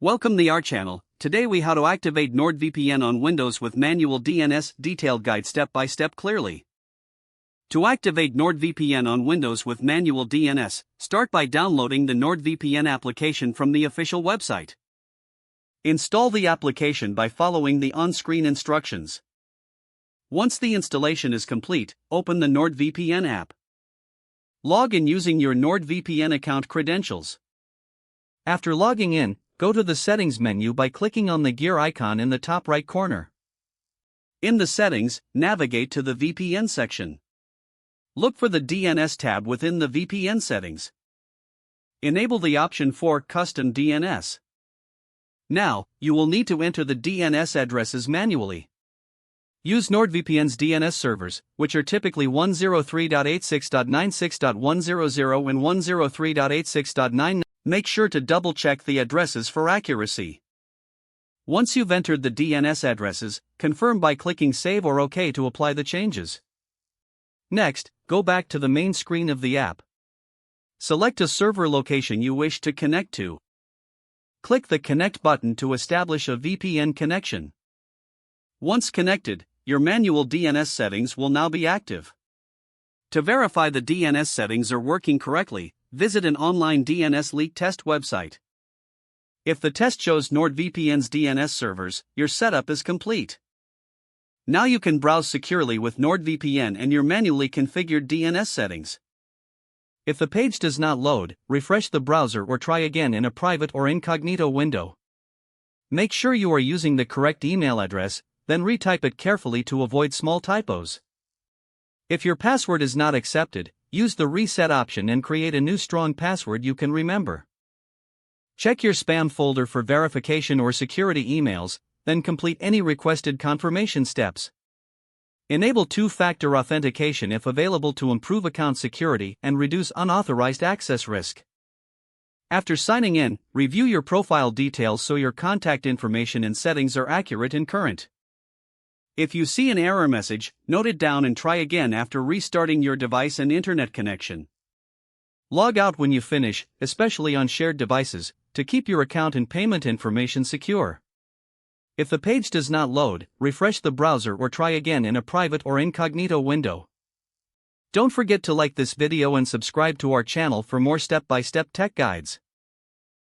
Welcome to our channel. Today we how to activate NordVPN on Windows with manual DNS detailed guide step by step clearly. To activate NordVPN on Windows with manual DNS, start by downloading the NordVPN application from the official website. Install the application by following the on-screen instructions. Once the installation is complete, open the NordVPN app. Log in using your NordVPN account credentials. After logging in, go to the Settings menu by clicking on the gear icon in the top right corner. In the Settings, navigate to the VPN section. Look for the DNS tab within the VPN settings. Enable the option for Custom DNS. Now, you will need to enter the DNS addresses manually. Use NordVPN's DNS servers, which are typically 103.86.96.100 and 103.86.99. Make sure to double-check the addresses for accuracy. Once you've entered the DNS addresses, confirm by clicking Save or OK to apply the changes. Next, go back to the main screen of the app. Select a server location you wish to connect to. Click the Connect button to establish a VPN connection. Once connected, your manual DNS settings will now be active. To verify the DNS settings are working correctly, visit an online DNS leak test website. If the test shows NordVPN's DNS servers, your setup is complete. Now you can browse securely with NordVPN and your manually configured DNS settings. If the page does not load, refresh the browser or try again in a private or incognito window. Make sure you are using the correct email address, then retype it carefully to avoid small typos. If your password is not accepted, use the reset option and create a new strong password you can remember. Check your spam folder for verification or security emails, then complete any requested confirmation steps. Enable two-factor authentication if available to improve account security and reduce unauthorized access risk. After signing in, review your profile details so your contact information and settings are accurate and current. If you see an error message, note it down and try again after restarting your device and internet connection. Log out when you finish, especially on shared devices, to keep your account and payment information secure. If the page does not load, refresh the browser or try again in a private or incognito window. Don't forget to like this video and subscribe to our channel for more step-by-step tech guides.